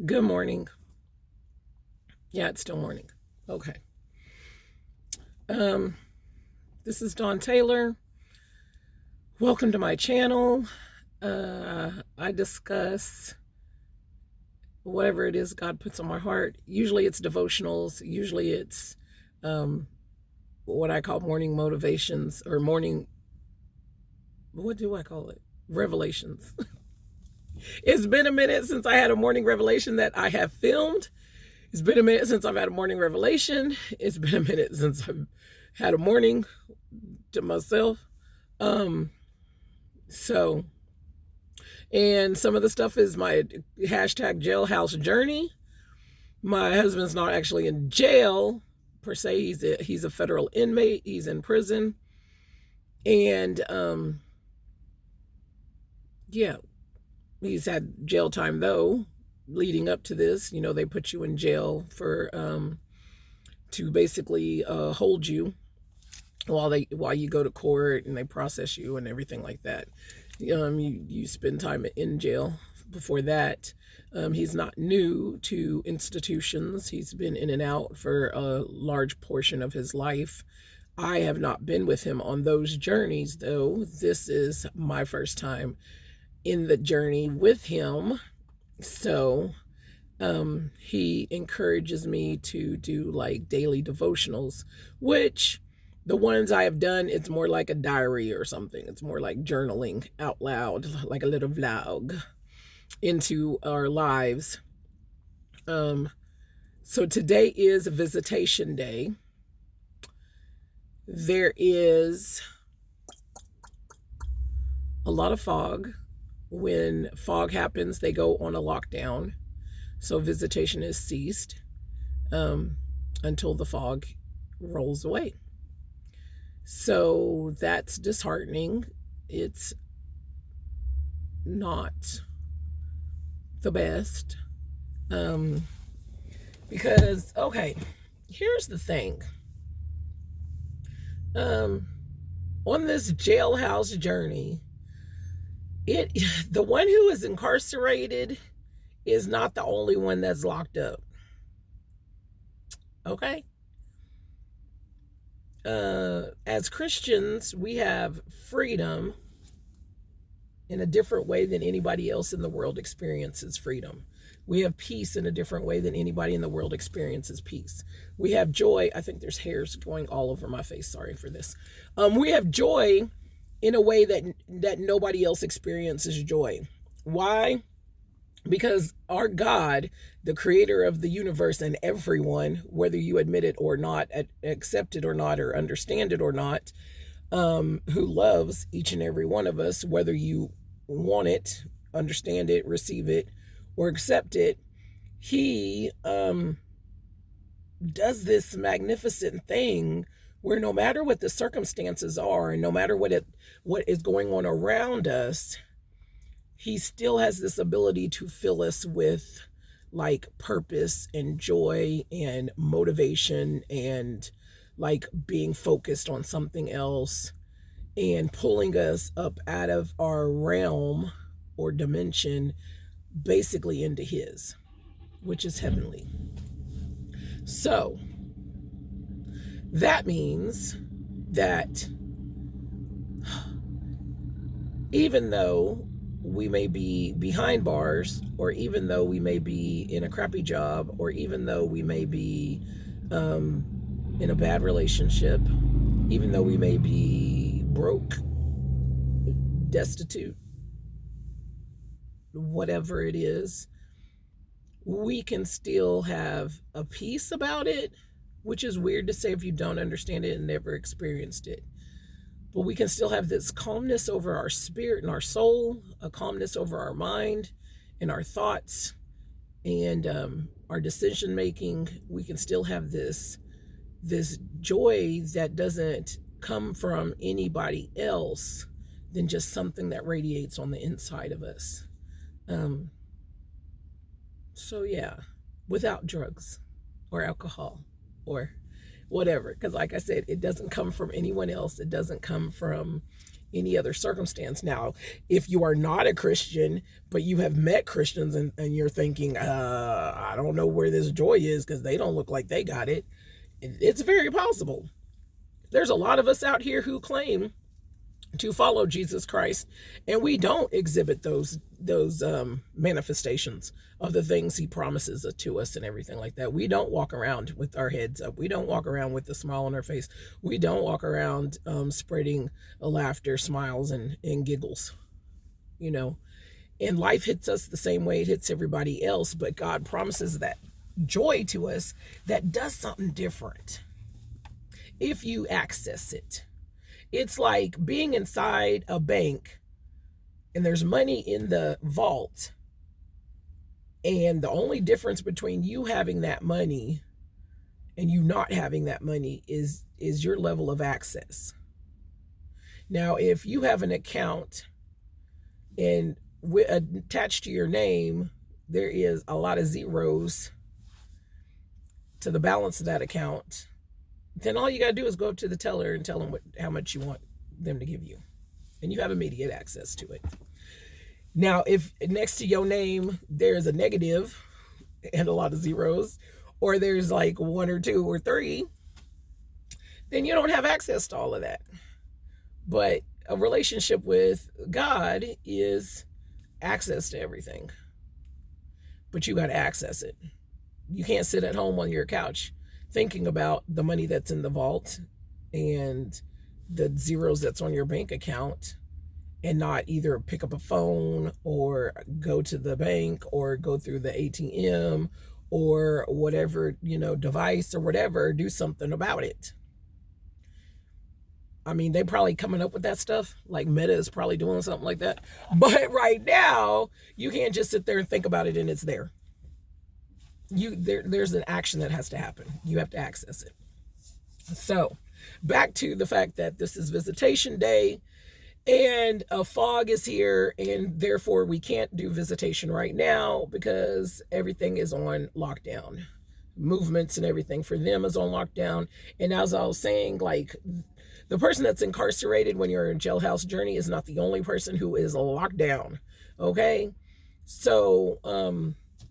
Good morning. Yeah, it's still morning. Okay. Um, this is Dawn Taylor. Welcome to my channel. I discuss whatever it is God puts on my heart. Usually it's devotionals. Usually it's what I call morning motivations or morning, what do I call it? Revelations. It's been a minute since I had a morning revelation that I have filmed. It's been a minute since I've had a morning revelation. It's been a minute since I've had a morning to myself. Um, so, and some of the stuff is my hashtag jailhouse journey. My husband's not actually in jail per se. He's a federal inmate. He's in prison. And yeah, he's had jail time though leading up to this. You know, they put you in jail for to basically hold you while you go to court and they process you and everything like that. You spend time in jail. Before that, he's not new to institutions. He's been in and out for a large portion of his life. I have not been with him on those journeys, though. This is my first time in the journey with him. So he encourages me to do like daily devotionals, which the ones I have done, it's more like a diary or something. It's more like journaling out loud, like a little vlog into our lives. So today is a visitation day. There is a lot of fog. When fog happens, they go on a lockdown. So visitation is ceased until the fog rolls away. So that's disheartening. It's not the best. Because, okay, here's the thing. On this jailhouse journey, the one who is incarcerated is not the only one that's locked up. Okay? As Christians, we have freedom in a different way than anybody else in the world experiences freedom. We have peace in a different way than anybody in the world experiences peace. We have joy. I think there's hairs going all over my face. Sorry for this. We have joy in a way that nobody else experiences joy. Why? Because our God, the creator of the universe and everyone, whether you admit it or not, accept it or not, or understand it or not, who loves each and every one of us, whether you want it, understand it, receive it, or accept it, he does this magnificent thing where no matter what the circumstances are and no matter what is going on around us, he still has this ability to fill us with like purpose and joy and motivation and like being focused on something else and pulling us up out of our realm or dimension basically into his, which is heavenly. So that means that even though we may be behind bars, or even though we may be in a crappy job, or even though we may be in a bad relationship, even though we may be broke, destitute, whatever it is, we can still have a peace about it, which is weird to say if you don't understand it and never experienced it. But we can still have this calmness over our spirit and our soul, a calmness over our mind and our thoughts and our decision making. We can still have this joy that doesn't come from anybody else than just something that radiates on the inside of us. So yeah, without drugs or alcohol or whatever, because like I said, it doesn't come from anyone else. It doesn't come from any other circumstance. Now, if you are not a Christian, but you have met Christians and you're thinking, I don't know where this joy is because they don't look like they got it. It's very possible. There's a lot of us out here who claim to follow Jesus Christ, and we don't exhibit those manifestations of the things he promises to us and everything like that. We don't walk around with our heads up. We don't walk around with a smile on our face. We don't walk around spreading laughter, smiles, and giggles, you know. And life hits us the same way it hits everybody else, but God promises that joy to us that does something different if you access it. It's like being inside a bank and there's money in the vault, and the only difference between you having that money and you not having that money is your level of access. Now, if you have an account and attached to your name, there is a lot of zeros to the balance of that account, then all you got to do is go up to the teller and tell them how much you want them to give you. And you have immediate access to it. Now, if next to your name there's a negative and a lot of zeros, or there's like 1 or 2 or 3, then you don't have access to all of that. But a relationship with God is access to everything. But you got to access it. You can't sit at home on your couch thinking about the money that's in the vault and the zeros that's on your bank account and not either pick up a phone or go to the bank or go through the ATM or whatever, device or whatever, do something about it. I mean, they probably coming up with that stuff. Like Meta is probably doing something like that. But right now, you can't just sit there and think about it and it's there. There's an action that has to happen. You have to access it. So back to the fact that this is visitation day and a fog is here, and therefore we can't do visitation right now because everything is on lockdown. Movements and everything for them is on lockdown. And as I was saying, like, the person that's incarcerated when you're in jailhouse journey is not the only person who is locked down. Okay? So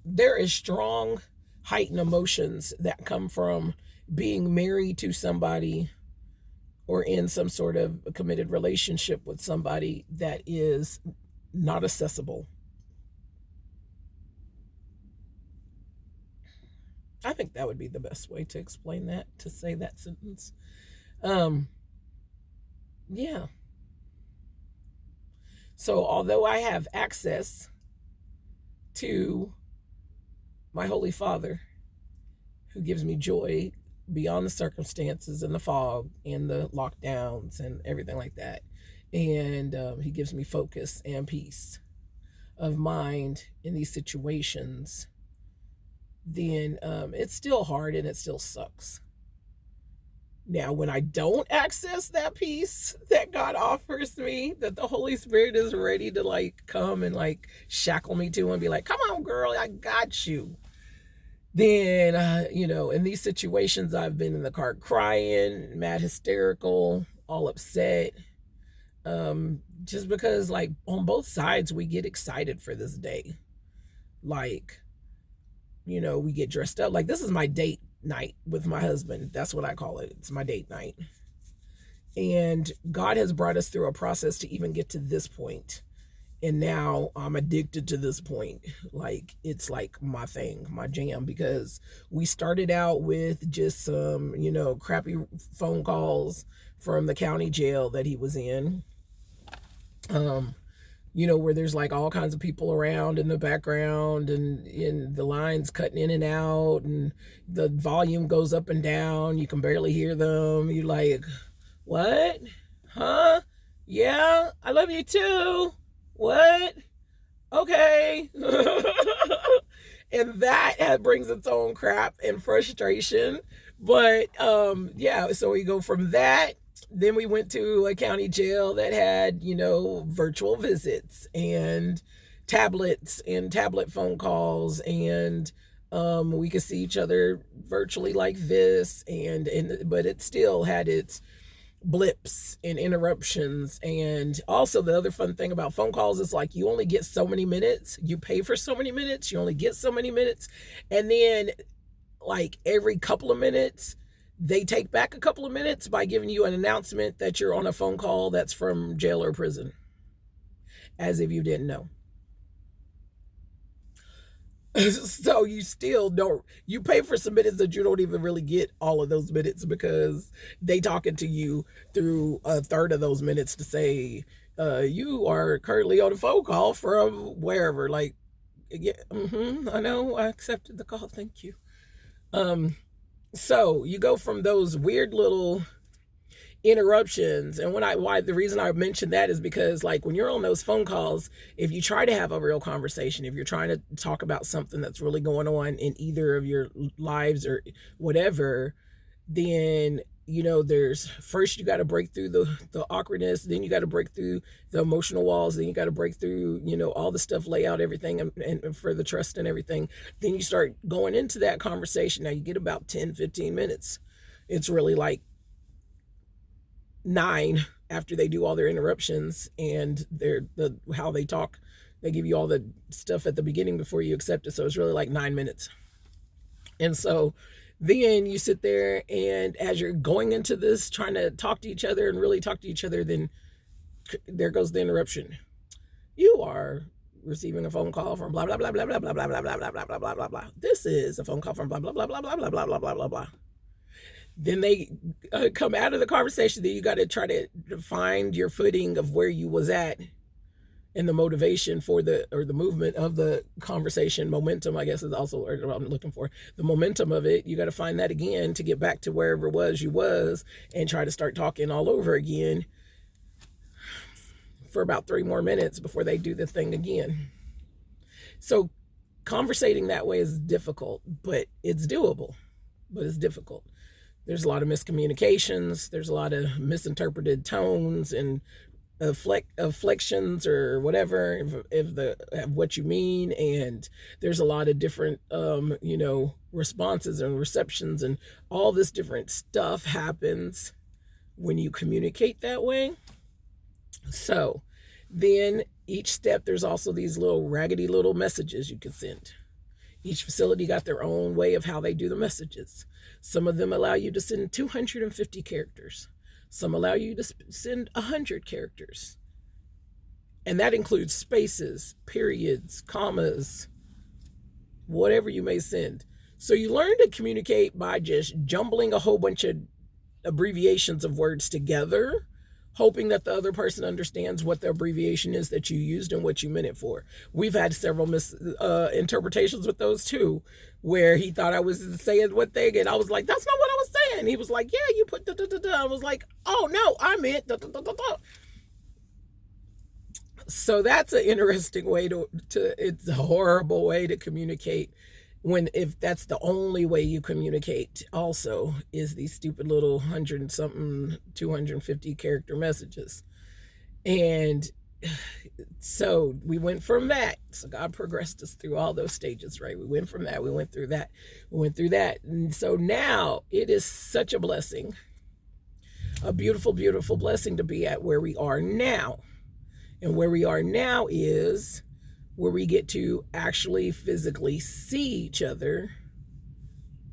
there is strong heightened emotions that come from being married to somebody or in some sort of a committed relationship with somebody that is not accessible. I think that would be the best way to explain that, to say that sentence. Yeah. So although I have access to my Holy Father, who gives me joy beyond the circumstances and the fog and the lockdowns and everything like that, and he gives me focus and peace of mind in these situations, then it's still hard and it still sucks. Now, when I don't access that peace that God offers me, that the Holy Spirit is ready to like come and like shackle me to and be like, come on, girl, I got you. Then, in these situations, I've been in the car crying, mad hysterical, all upset. Just because like on both sides, we get excited for this day. Like, we get dressed up. Like, this is my date night with my husband. That's what I call it. It's my date night. And God has brought us through a process to even get to this point. And now I'm addicted to this point. Like, it's like my thing, my jam, because we started out with just some, crappy phone calls from the county jail that he was in. Where there's like all kinds of people around in the background and in the lines cutting in and out and the volume goes up and down. You can barely hear them. You're like, what? Huh? Yeah, I love you too. What? Okay. And that brings its own crap and frustration. But so we go from that. Then we went to a county jail that had, virtual visits and tablets and tablet phone calls, and we could see each other virtually like this, but it still had its blips and interruptions. And also the other fun thing about phone calls is like you only get so many minutes. You pay for so many minutes. You only get so many minutes. And then like every couple of minutes, they take back a couple of minutes by giving you an announcement that you're on a phone call that's from jail or prison, as if you didn't know. So you still don't, you pay for some minutes that you don't even really get all of those minutes because they talking to you through a third of those minutes to say, you are currently on a phone call from wherever. Like, yeah, I know, I accepted the call, thank you. So you go from those weird little interruptions, and why the reason I mentioned that is because like when you're on those phone calls, if you try to have a real conversation, if you're trying to talk about something that's really going on in either of your lives or whatever, then there's first you got to break through the awkwardness, then you got to break through the emotional walls, then you got to break through all the stuff, lay out everything, and for the trust and everything. Then you start going into that conversation. Now you get about 10-15 minutes. It's really like 9 after they do all their interruptions and how they talk. They give you all the stuff at the beginning before you accept it, so it's really like 9 minutes. And so then you sit there, and as you're going into this trying to talk to each other and really talk to each other, then there goes the interruption. You are receiving a phone call from blah blah blah blah blah blah blah blah blah blah blah blah blah blah blah. This is a phone call from blah blah blah blah blah blah blah blah blah blah blah. Then they come out of the conversation. Then you got to try to find your footing of where you was at and the motivation for the movement of the conversation. Momentum, I guess, is also what I'm looking for. The momentum of it. You got to find that again to get back to wherever it was you was and try to start talking all over again for about 3 more minutes before they do the thing again. So conversating that way is difficult, but it's doable, but it's difficult. There's a lot of miscommunications. There's a lot of misinterpreted tones and afflictions or whatever of what you mean. And there's a lot of different, responses and receptions, and all this different stuff happens when you communicate that way. So then each step, there's also these little raggedy little messages you can send. Each facility got their own way of how they do the messages. Some of them allow you to send 250 characters. Some allow you to send 100 characters. And that includes spaces, periods, commas, whatever you may send. So you learn to communicate by just jumbling a whole bunch of abbreviations of words together, hoping that the other person understands what the abbreviation is that you used and what you meant it for. We've had several misinterpretations with those too, where he thought I was saying one thing and I was like, that's not what I was saying. He was like, yeah, you put da da da da. I was like, oh no, I meant da da da da da. So that's an interesting way to it's a horrible way to communicate if that's the only way you communicate also is these stupid little 100 something 250 character messages. And so we went from that. So God progressed us through all those stages, right? We went from that, we went through that, and so now it is such a blessing, a beautiful, beautiful blessing to be at where we are now. And where we are now is where we get to actually physically see each other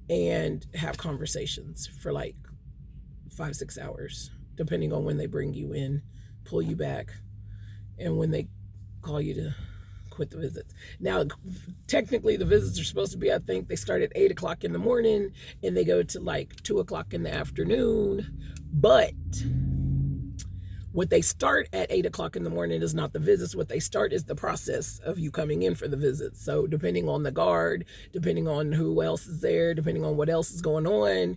and have conversations for like 5-6 hours, depending on when they bring you in, pull you back, and when they call you to quit the visits. Now, technically the visits are supposed to be, I think they start at 8 o'clock in the morning and they go to like 2 o'clock in the afternoon. But what they start at 8 o'clock in the morning is not the visits. What they start is the process of you coming in for the visits. So depending on the guard, depending on who else is there, depending on what else is going on,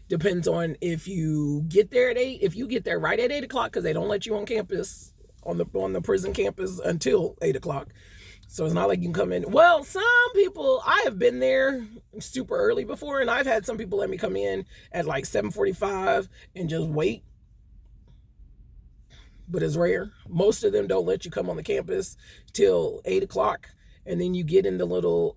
depends on if you get there at 8. If you get there right at 8 o'clock, because they don't let you on campus, on the prison campus until 8 o'clock. So it's not like you can come in. Well, some people, I have been there super early before, and I've had some people let me come in at like 7:45 and just wait. But it's rare. Most of them don't let you come on the campus till 8 o'clock. And then you get in the little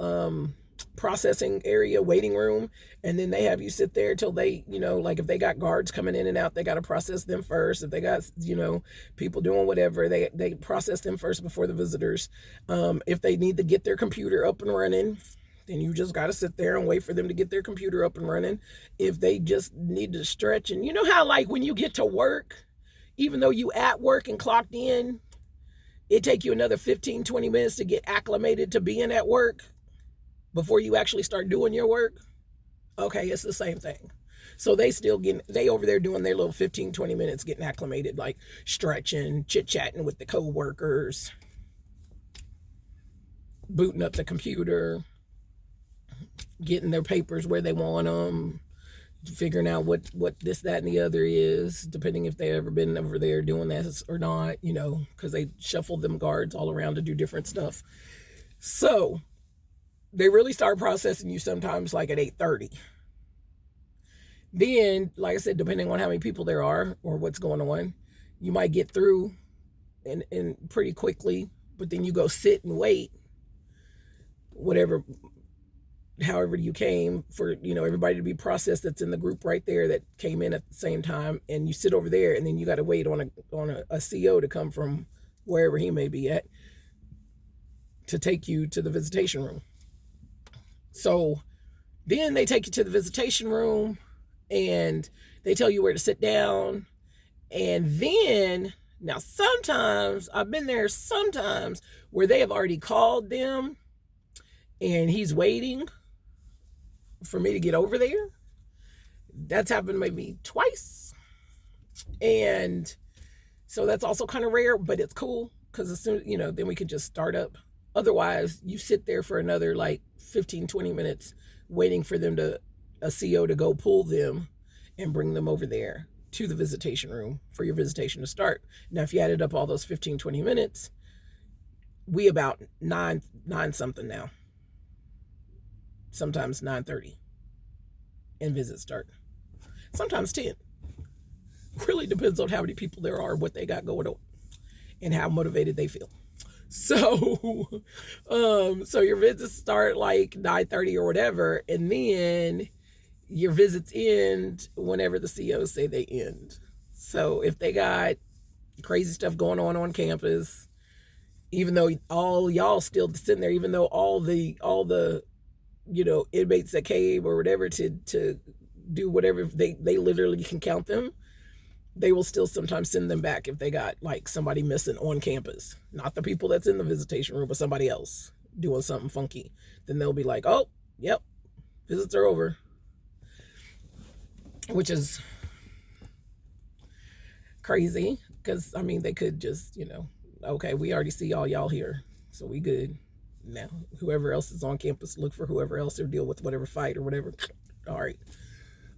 processing area, waiting room, and then they have you sit there till they, like if they got guards coming in and out, they got to process them first. If they got, people doing whatever, they process them first before the visitors. If they need to get their computer up and running, then you just got to sit there and wait for them to get their computer up and running. If they just need to stretch, and you know how like when you get to work, even though you at work and clocked in, it take you another 15, 20 minutes to get acclimated to being at work before you actually start doing your work. Okay, it's the same thing. So they over there doing their little 15, 20 minutes getting acclimated, like stretching, chit-chatting with the co-workers, booting up the computer, getting their papers where they want them, figuring out what this, that, and the other is, depending if they've ever been over there doing this or not, because they shuffle them guards all around to do different stuff. So they really start processing you sometimes like at 8:30. Then, like I said, depending on how many people there are or what's going on, you might get through and pretty quickly, but then you go sit and wait, however you came, for everybody to be processed that's in the group right there that came in at the same time, and you sit over there, and then you got to wait on a CO to come from wherever he may be at to take you to the visitation room. So then they take you to the visitation room and they tell you where to sit down. And then, now sometimes, I've been there sometimes where they have already called them and he's waiting for me to get over there. That's happened maybe twice. And so that's also kind of rare, but it's cool because as soon, then we can just start up. Otherwise, you sit there for another like 15, 20 minutes waiting for a CO to go pull them and bring them over there to the visitation room for your visitation to start. Now, if you added up all those 15, 20 minutes, we about nine something now. Sometimes 9:30 and visits start. Sometimes 10. Really depends on how many people there are, what they got going on, and how motivated they feel. So, so your visits start like 9:30 or whatever, and then your visits end whenever the COs say they end. So if they got crazy stuff going on campus, even though all y'all still sitting there, even though all the inmates that came or whatever to do whatever, they literally can count them, they will still sometimes send them back if they got like somebody missing on campus. Not the people that's in the visitation room, but somebody else doing something funky. Then they'll be like, oh, yep, visits are over. Which is crazy because, they could just, okay, we already see all y'all here, so we good. Now, whoever else is on campus, look for whoever else or deal with whatever fight or whatever. All right.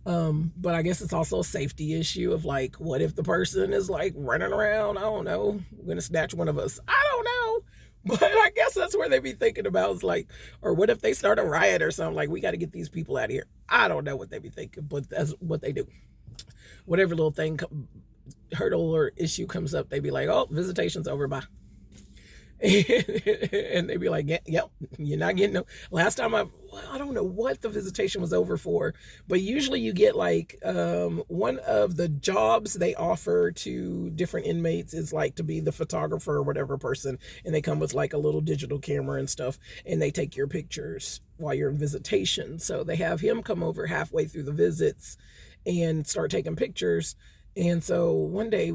But I guess it's also a safety issue of like, what if the person is like running around? I don't know, gonna snatch one of us. I don't know. But I guess that's where they be thinking about, is like, or what if they start a riot or something? Like, we got to get these people out of here. I don't know what they be thinking, but that's what they do. Whatever little thing, hurdle or issue comes up, they be like, oh, visitation's over, bye. And they be like, yep, you're not getting no. Last time I don't know what the visitation was over for, but usually you get like one of the jobs they offer to different inmates is like to be the photographer or whatever person, and they come with like a little digital camera and stuff, and they take your pictures while you're in visitation. So they have him come over halfway through the visits and start taking pictures. And so one day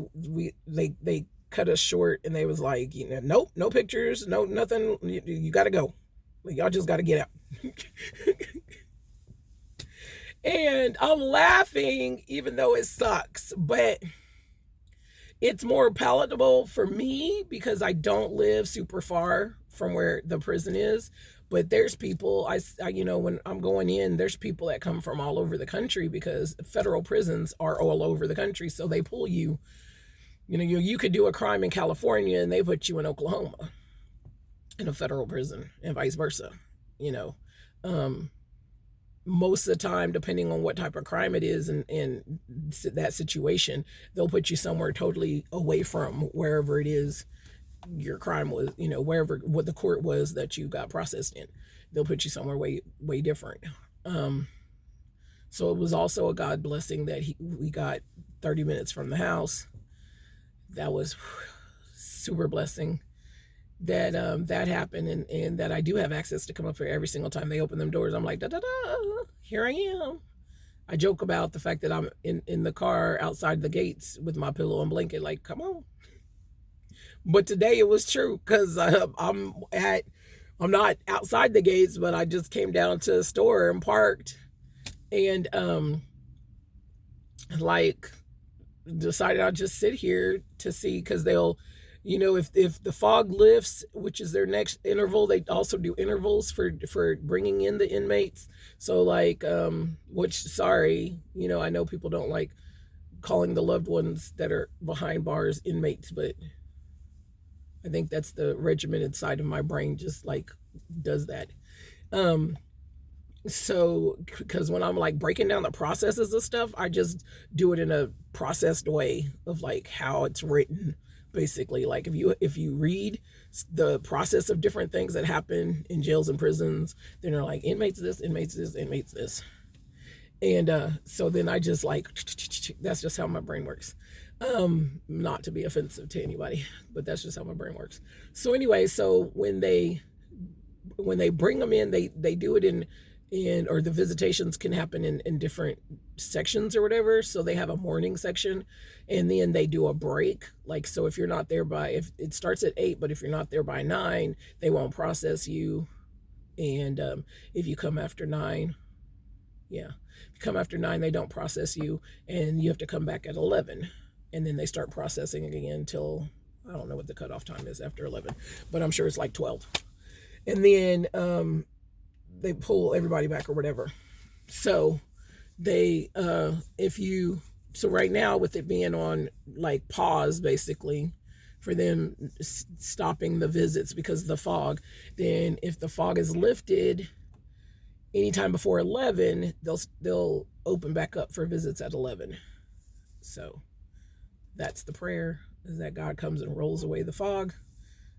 they cut us short, and they was like, nope, no pictures, no nothing, you got to go, y'all just got to get out. And I'm laughing even though it sucks, but it's more palatable for me because I don't live super far from where the prison is. But there's people, I when I'm going in, there's people that come from all over the country because federal prisons are all over the country, so they pull you. You could do a crime in California and they put you in Oklahoma in a federal prison, and vice versa. Most of the time, depending on what type of crime it is and that situation, they'll put you somewhere totally away from wherever it is your crime was, wherever what the court was that you got processed in. they'll put you somewhere way different. Um, so it was also a God blessing that we got 30 minutes from the house. That was super blessing that that happened, and that I do have access to come up here every single time they open them doors. I'm like, da da da, here I am. I joke about the fact that I'm in the car outside the gates with my pillow and blanket, like, come on. But today it was true because I'm not outside the gates, but I just came down to the store and parked, and like decided I'll just sit here to see, because they'll, if the fog lifts, which is their next interval, they also do intervals for bringing in the inmates. So like, which, sorry, I know people don't like calling the loved ones that are behind bars inmates, but I think that's the regimented side of my brain just like does that. So because when I'm like breaking down the processes of stuff, I just do it in a processed way of like how it's written, basically. Like if you read the process of different things that happen in jails and prisons, then they're like inmates this, inmates this, inmates this. And so then I just like, that's just how my brain works. Not to be offensive to anybody, but that's just how my brain works. So anyway, so when they bring them in, they do it in or the visitations can happen in different sections or whatever. So they have a morning section, and then they do a break. Like, so if you're not there if it starts at 8, but if you're not there by 9, they won't process you. And if you come after 9, if you come after 9, they don't process you, and you have to come back at 11. And then they start processing again until, I don't know what the cutoff time is after 11, but I'm sure it's like 12. And then they pull everybody back or whatever. So so right now with it being on like pause, basically, for them stopping the visits because of the fog, then if the fog is lifted anytime before 11, they'll open back up for visits at 11. So that's the prayer, is that God comes and rolls away the fog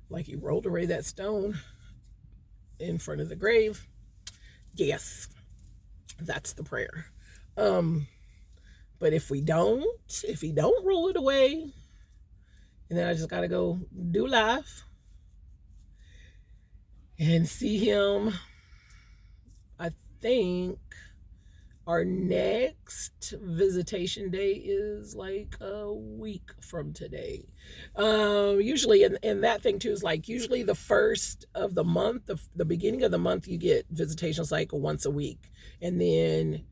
like he rolled away that stone in front of the grave. Yes, that's the prayer. But if he don't roll it away, and then I just gotta go do life and see him. I think our next visitation day is like a week from today. Usually, and that thing too is like usually the first of the month, the beginning of the month, you get visitations like once a week, and then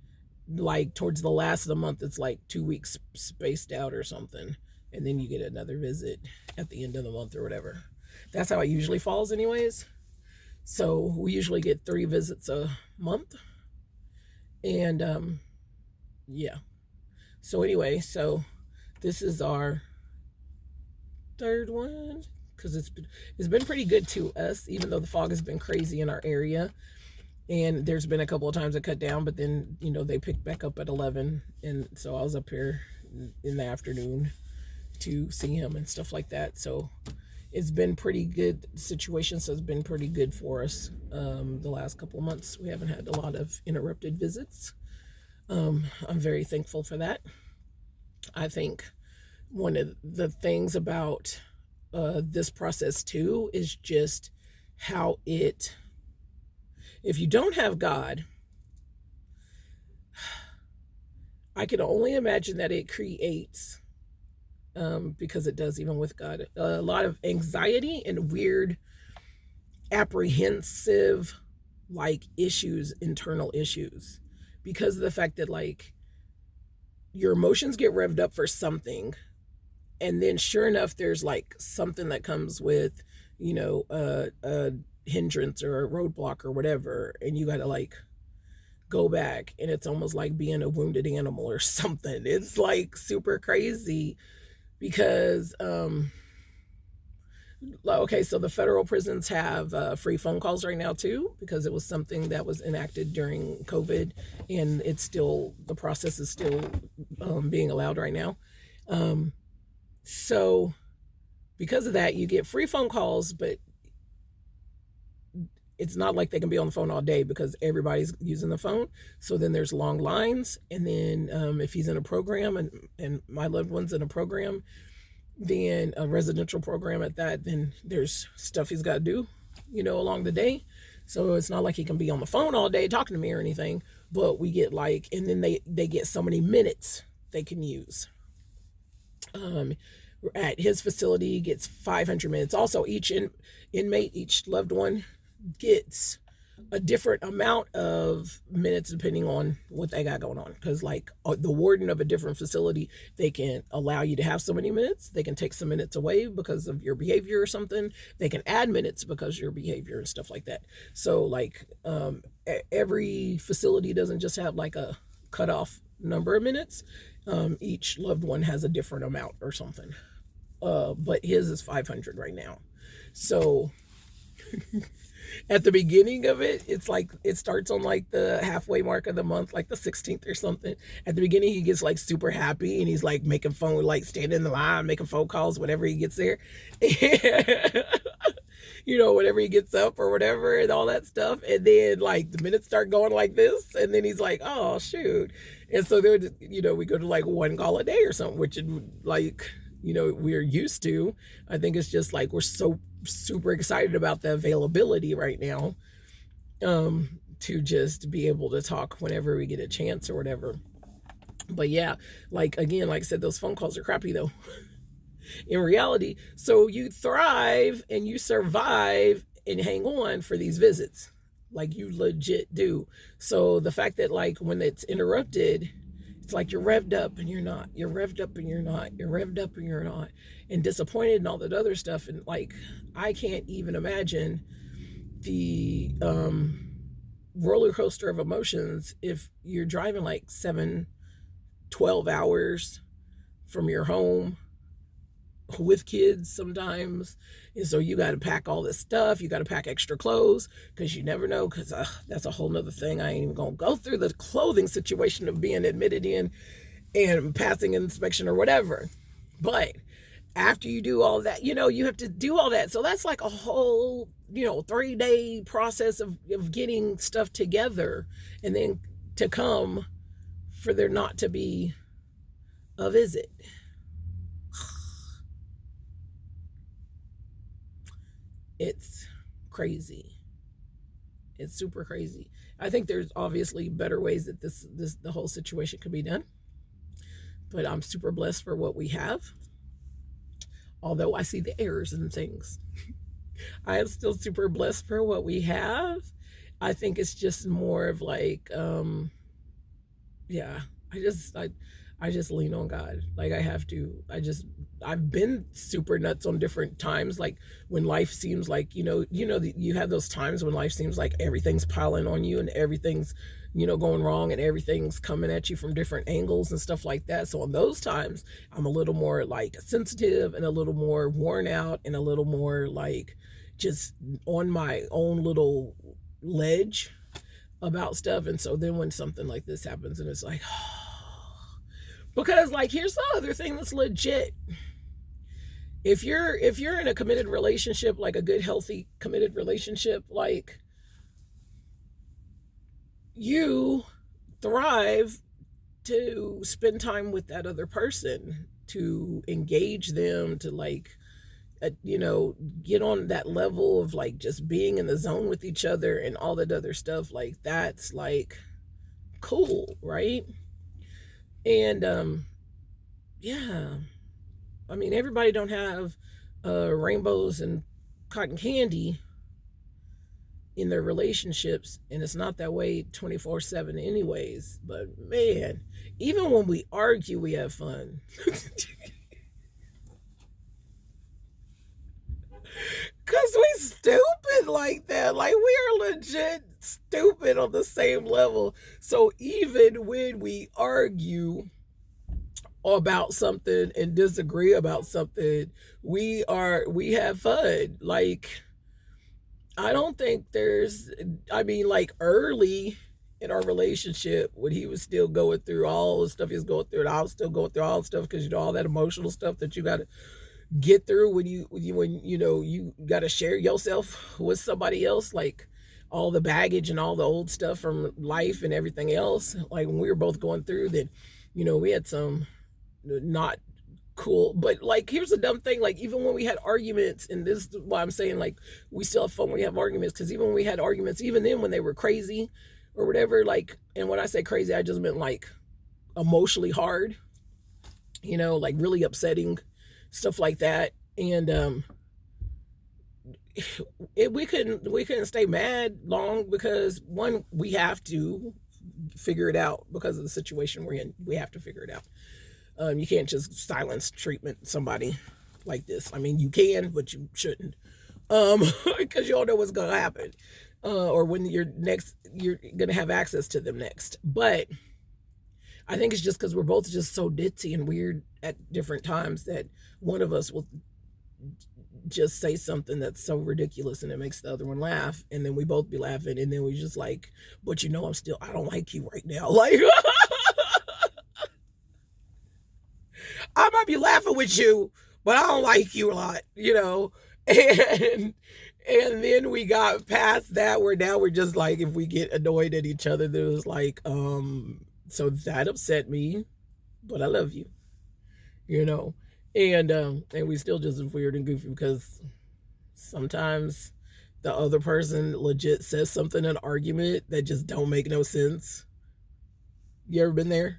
like towards the last of the month, it's like 2 weeks spaced out or something, and then you get another visit at the end of the month or whatever. That's how it usually falls, anyways. So we usually get 3 visits a month. And yeah. So anyway, so this is our 3rd one, because it's been pretty good to us, even though the fog has been crazy in our area. And there's been a couple of times it cut down, but then they picked back up at 11, and so I was up here in the afternoon to see him and stuff like that. So it's been pretty good situation. So it's been pretty good for us. The last couple of months, we haven't had a lot of interrupted visits. I'm very thankful for that. I think one of the things about this process too is just how if you don't have God, I can only imagine that it creates, because it does even with God, a lot of anxiety and weird apprehensive like issues, internal issues, because of the fact that like your emotions get revved up for something, and then sure enough there's like something that comes with a hindrance or a roadblock or whatever, and you gotta like go back, and it's almost like being a wounded animal or something. It's like super crazy because okay, so the federal prisons have free phone calls right now too, because it was something that was enacted during COVID, and the process is still being allowed right now. So because of that, you get free phone calls, but it's not like they can be on the phone all day because everybody's using the phone. So then there's long lines. And then if he's in a program and my loved one's in a program, then a residential program at that, then there's stuff he's got to do, along the day. So it's not like he can be on the phone all day talking to me or anything, but we get and then they get so many minutes they can use. At his facility, he gets 500 minutes. Also, each inmate, each loved one gets a different amount of minutes depending on what they got going on. Because the warden of a different facility, they can allow you to have so many minutes. They can take some minutes away because of your behavior or something. They can add minutes because of your behavior and stuff like that. So every facility doesn't just have a cutoff number of minutes. Each loved one has a different amount or something. But his is 500 right now. So at the beginning of it, it's it starts on the halfway mark of the month, the 16th or something. At the beginning, he gets super happy and he's making phone, standing in the line, making phone calls whenever he gets there. Whenever he gets up or whatever and all that stuff. And then the minutes start going like this. And then he's like, oh, shoot. And so we go to one call a day or something, which we're used to. I think it's just we're so super excited about the availability right now, to just be able to talk whenever we get a chance or whatever. But yeah, again, like I said, those phone calls are crappy though. In reality, so you thrive and you survive and hang on for these visits, you legit do. So the fact that when it's interrupted, it's you're revved up and you're not, you're revved up and you're not, you're revved up and you're not, and disappointed and all that other stuff. And I can't even imagine the roller coaster of emotions if you're driving 12 hours from your home with kids sometimes. And so you got to pack all this stuff. You got to pack extra clothes because you never know, because that's a whole nother thing. I ain't even going to go through the clothing situation of being admitted in and passing inspection or whatever. But after you do all that, you have to do all that. So that's a whole, 3-day process of getting stuff together, and then to come for there not to be a visit. It's crazy. It's super crazy. I think there's obviously better ways that the whole situation could be done. But I'm super blessed for what we have. Although I see the errors in things. I am still super blessed for what we have. I think it's just more of yeah, I just lean on God. I have to. I've been super nuts on different times, when life seems you have those times when life seems like everything's piling on you and everything's, going wrong and everything's coming at you from different angles and stuff like that. So in those times, I'm a little more sensitive and a little more worn out and a little more just on my own little ledge about stuff. And so then when something like this happens and it's because here's the other thing that's legit. If you're in a committed relationship, a good, healthy, committed relationship, you thrive to spend time with that other person, to engage them, to get on that level of just being in the zone with each other and all that other stuff. That's cool, right? And yeah, I mean, everybody don't have rainbows and cotton candy in their relationships, and it's not that way 24/7 anyways. But man, even when we argue, we have fun. Cause we stupid like that. We are legit stupid on the same level. So even when we argue about something and disagree about something, we have fun. I don't think early in our relationship, when he was still going through all the stuff he was going through, and I was still going through all the stuff, because all that emotional stuff that you got to get through when you got to share yourself with somebody else. all the baggage and all the old stuff from life and everything else. Like when we were both going through that, we had some not cool, but like here's the dumb thing, like even when we had arguments, and this is why I'm saying like we still have fun when we have arguments, because even when we had arguments, even then when they were crazy or whatever, like, and when I say crazy, I just meant like emotionally hard, like really upsetting, stuff like that. And we couldn't stay mad long, because one, we have to figure it out because of the situation we're in. We have to figure it out. You can't just silence treatment somebody like this. I mean, you can, but you shouldn't, because you don't know what's gonna happen, or when you're gonna have access to them next. But I think it's just because we're both just so ditzy and weird at different times that one of us will just say something that's so ridiculous and it makes the other one laugh, and then we both be laughing, and then we just like, but I don't like you right now. Like, I might be laughing with you, but I don't like you a lot, and then we got past that, where now we're just like, if we get annoyed at each other, there was like, so that upset me, but I love you, you know. And we still just weird and goofy, because sometimes the other person legit says something in an argument that just don't make no sense. You ever been there?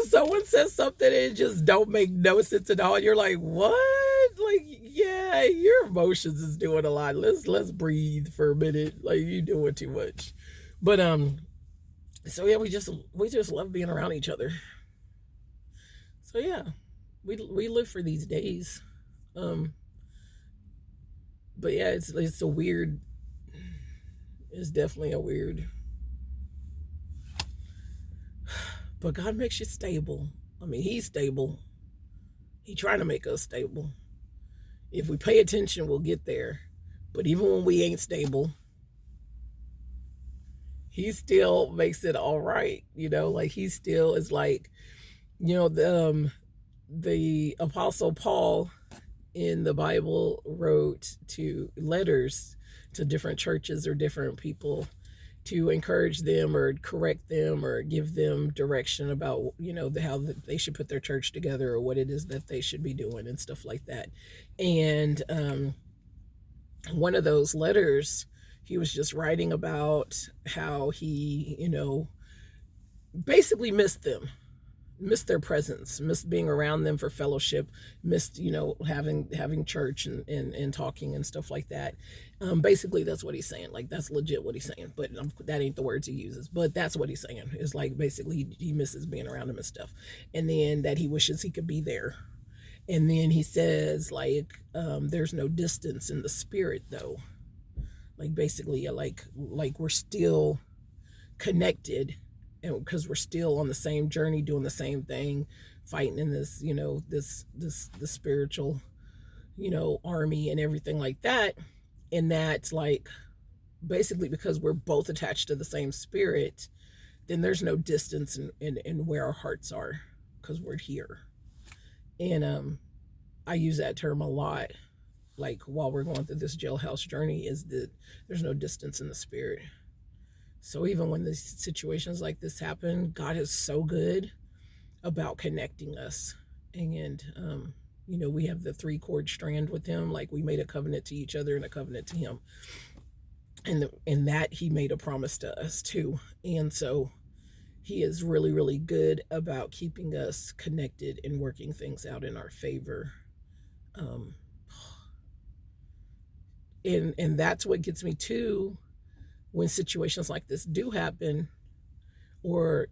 Someone says something and it just don't make no sense at all. You're like, what? Like, yeah, your emotions is doing a lot. Let's breathe for a minute. Like, you doing too much. But so yeah, we just love being around each other. So yeah, we live for these days. But yeah, it's a weird. It's definitely a weird. But God makes you stable. I mean, He's stable. He's trying to make us stable. If we pay attention, we'll get there. But even when we ain't stable, He still makes it all right. Like He still is like, the Apostle Paul in the Bible wrote to letters to different churches or different people to encourage them or correct them or give them direction about, how they should put their church together or what it is that they should be doing and stuff like that. And one of those letters, he was just writing about how he, basically missed their presence, missed being around them for fellowship, missed, having church and talking and stuff like that. Basically, that's what he's saying. Like, that's legit what he's saying. But that ain't the words he uses. But that's what he's saying. It's like, basically, he misses being around them and stuff. And then that he wishes he could be there. And then he says, like, there's no distance in the spirit, though. Like, basically, like we're still connected, and because we're still on the same journey, doing the same thing, fighting in this, this spiritual, army and everything like that. And that's like, basically, because we're both attached to the same spirit, then there's no distance in where our hearts are, because we're here. And I use that term a lot, like while we're going through this jailhouse journey, is that there's no distance in the spirit. So even when these situations like this happen, God is so good about connecting us. And, we have the 3-cord strand with Him. Like, we made a covenant to each other and a covenant to Him. And that He made a promise to us too. And so He is really, really good about keeping us connected and working things out in our favor. And that's what gets me too, when situations like this do happen, or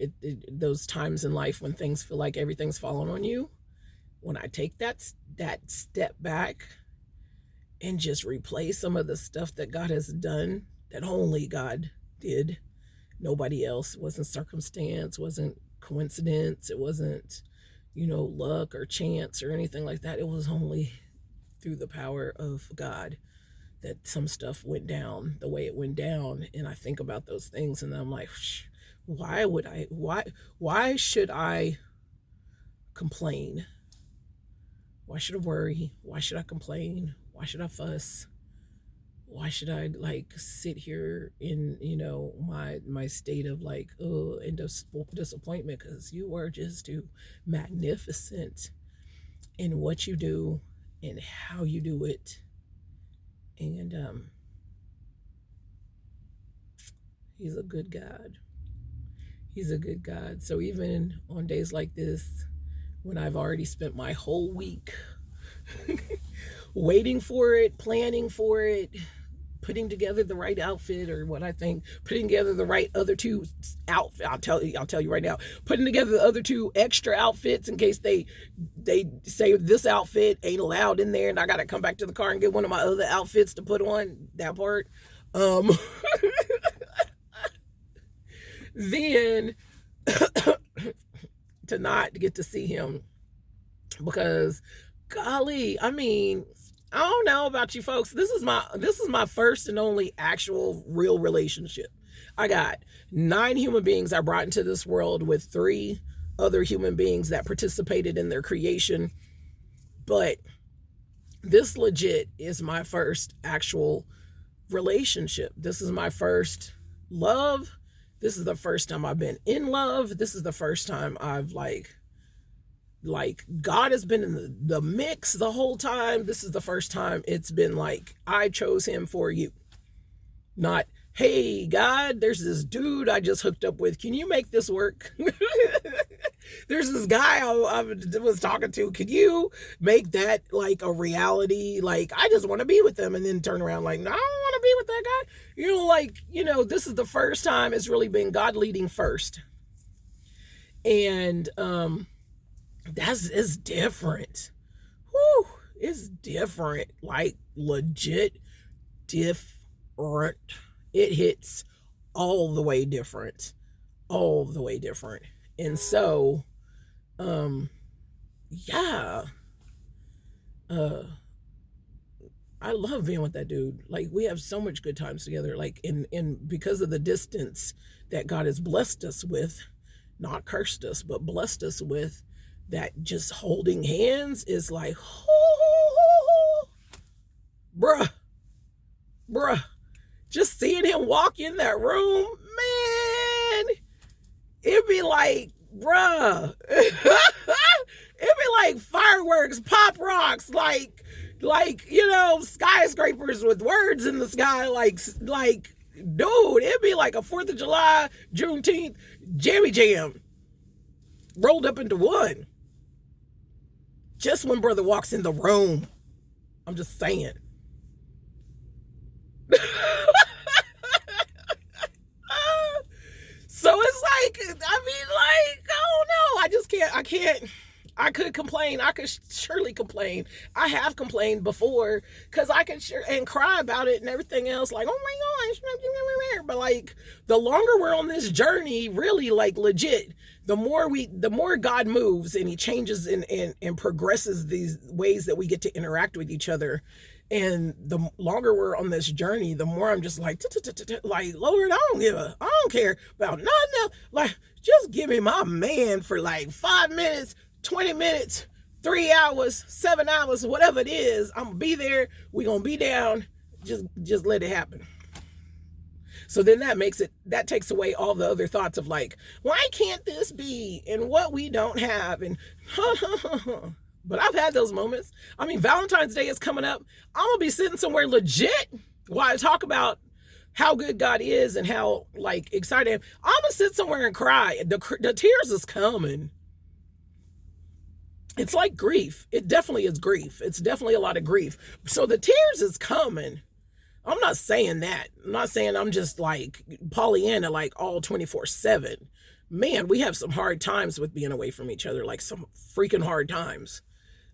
those times in life when things feel like everything's falling on you. When I take that step back and just replay some of the stuff that God has done, that only God did, nobody else. It wasn't circumstance, wasn't coincidence, it wasn't, luck or chance or anything like that. It was only through the power of God that some stuff went down the way it went down. And I think about those things and I'm like, why should I complain? Why should I worry? Why should I complain? Why should I fuss why should I like sit here in, my state of like, oh, and disappointment, because you are just too magnificent in what you do and how you do it. And he's a good God. He's a good God. So even on days like this, when I've already spent my whole week waiting for it, planning for it, putting together the right outfit, or what I think, putting together the right other two outfit. I'll tell you right now, putting together the other two extra outfits in case they say this outfit ain't allowed in there and I got to come back to the car and get one of my other outfits to put on, that part. Then to not get to see him, because golly, I mean, I don't know about you folks. This is my first and only actual real relationship. I got 9 human beings I brought into this world with 3 other human beings that participated in their creation. But this legit is my first actual relationship. This is my first love. This is the first time I've been in love. This is the first time I've like God has been in the mix the whole time. This is the first time it's been like, I chose him for you. Not, hey, God, there's this dude I just hooked up with. Can you make this work? There's this guy I was talking to. Can you make that like a reality? Like, I just want to be with them, and then turn around like, no, I don't want to be with that guy. This is the first time it's really been God leading first. And it's different. Whew, it's different. Like, legit different. It hits all the way different. All the way different. And so, yeah. I love being with that dude. Like, we have so much good times together. Like, and because of the distance that God has blessed us with, not cursed us, but blessed us with, that just holding hands is like, bruh, just seeing him walk in that room, man, it'd be like, bruh, it'd be like fireworks, pop rocks, like, skyscrapers with words in the sky, like, dude, it'd be like a 4th of July, Juneteenth, jammy jam, rolled up into one. Just when brother walks in the room. I'm just saying. So it's like, I mean, like, I don't know. I could complain. I could surely complain. I have complained before, because I can and cry about it and everything else. Like, oh my gosh. But like, the longer we're on this journey, really, like, legit, the more God moves and he changes and progresses these ways that we get to interact with each other. And the longer we're on this journey, the more I'm just like, Lord, I don't care about nothing else. Like, just give me my man for like 5 minutes, 20 minutes, 3 hours, 7 hours, whatever it is. I'm gonna be there. We're gonna be down. Just let it happen. So then that takes away all the other thoughts of like, why can't this be? And what we don't have. And but I've had those moments. I mean, Valentine's Day is coming up. I'm going to be sitting somewhere legit while I talk about how good God is and how like excited I am. I'm going to sit somewhere and cry. The tears is coming. It's like grief. It definitely is grief. It's definitely a lot of grief. So the tears is coming. I'm not saying that. I'm not saying I'm just like Pollyanna, like all 24/7. Man, we have some hard times with being away from each other, like some freaking hard times.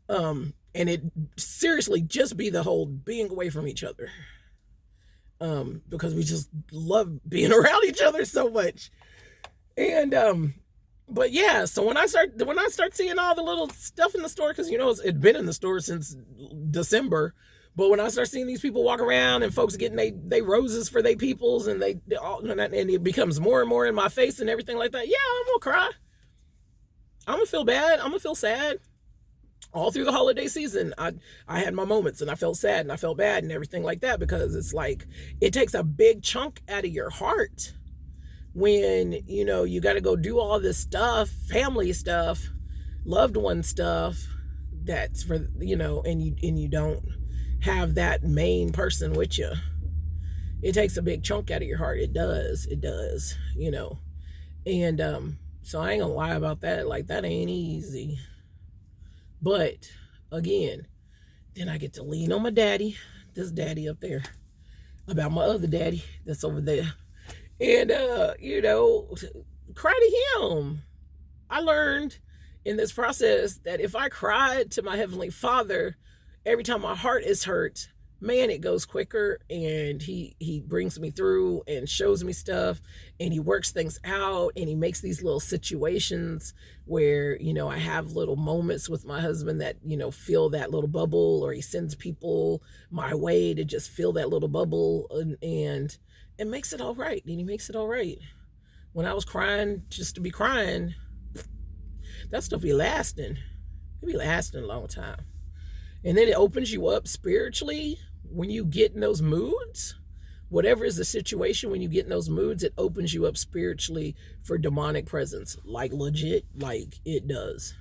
And it seriously just be the whole being away from each other. Because we just love being around each other so much. And but yeah, so when I start seeing all the little stuff in the store, because it's been in the store since December. But when I start seeing these people walk around and folks getting they roses for their peoples, and and it becomes more and more in my face and everything like that, yeah, I'm gonna cry. I'm gonna feel bad. I'm gonna feel sad. all through the holiday season, I had my moments and I felt sad and I felt bad and everything like that, because it's like it takes a big chunk out of your heart when you got to go do all this stuff, family stuff, loved one stuff, that's for and you don't have that main person with you. It takes a big chunk out of your heart. It does. And so I ain't gonna lie about that. Like, that ain't easy. But again, then I get to lean on my daddy, this daddy up there, about my other daddy that's over there. And cry to him. I learned in this process that if I cried to my Heavenly Father every time my heart is hurt, man, it goes quicker, and he brings me through and shows me stuff, and he works things out, and he makes these little situations where I have little moments with my husband that fill that little bubble, or he sends people my way to just fill that little bubble, and it makes it all right. And he makes it all right. When I was crying just to be crying, that stuff be lasting. It be lasting a long time. And then it opens you up spiritually when you get in those moods. Whatever is the situation, when you get in those moods, it opens you up spiritually for demonic presence. Like, legit, like it does.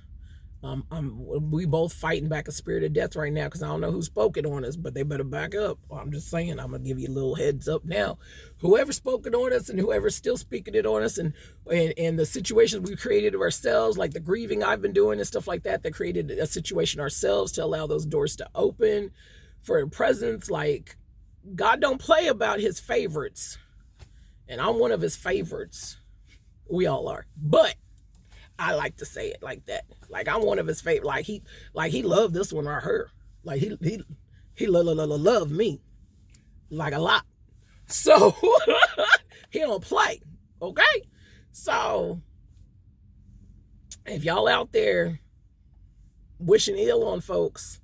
We both fighting back a spirit of death right now, because I don't know who spoke it on us, but they better back up. I'm just saying, I'm gonna give you a little heads up now. Whoever spoke it on us, and whoever's still speaking it on us, and the situations we created of ourselves, like the grieving I've been doing and stuff like that, that created a situation ourselves to allow those doors to open for a presence. Like, God don't play about his favorites, and I'm one of his favorites. We all are, but I like to say it like that. Like, I'm one of his favorite. Like he loved this one or her. Like he loved me, like, a lot. So he don't play. Okay. So if y'all out there wishing ill on folks,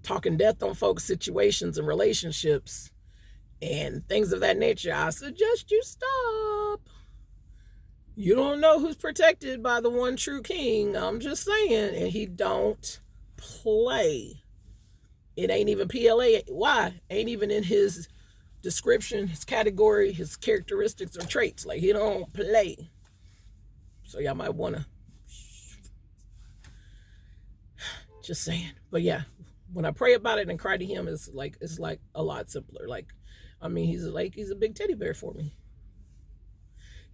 talking death on folks' situations and relationships and things of that nature, I suggest you stop. You don't know who's protected by the one true king. I'm just saying. And he don't play. It ain't even PLA. Why? Ain't even in his description, his category, his characteristics or traits. Like, he don't play. So y'all might want to. Just saying. But yeah, when I pray about it and cry to him, it's like a lot simpler. Like, I mean, he's a big teddy bear for me.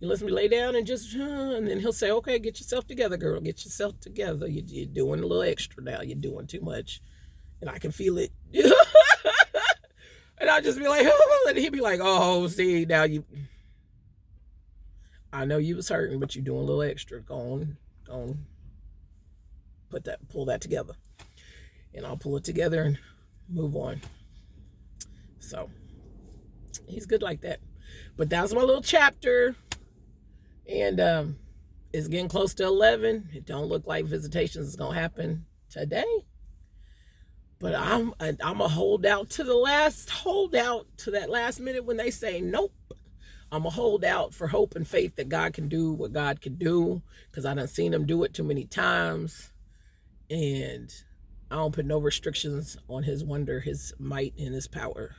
He lets me lay down and just, and then he'll say, okay, get yourself together, girl. Get yourself together. You're doing a little extra now. You're doing too much. And I can feel it. And I'll just be like, and he'd be like, oh, see, now I know you was hurting, but you're doing a little extra. Go on, pull that together. And I'll pull it together and move on. So he's good like that. But that was my little chapter. And it's getting close to 11. It don't look like visitations is gonna happen today, but I'm a holdout to that last minute when they say nope. I'm a holdout for hope and faith that God can do what God can do, because I done seen him do it too many times, and I don't put no restrictions on his wonder, his might, and his power.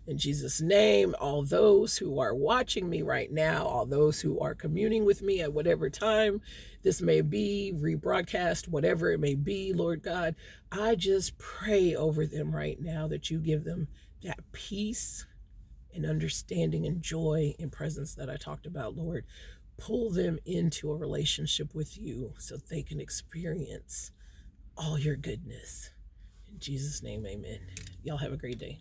In Jesus' name, all those who are watching me right now, all those who are communing with me at whatever time this may be, rebroadcast, whatever it may be, Lord God, I just pray over them right now that you give them that peace and understanding and joy and presence that I talked about, Lord. Pull them into a relationship with you so they can experience all your goodness. In Jesus' name, amen. Y'all have a great day.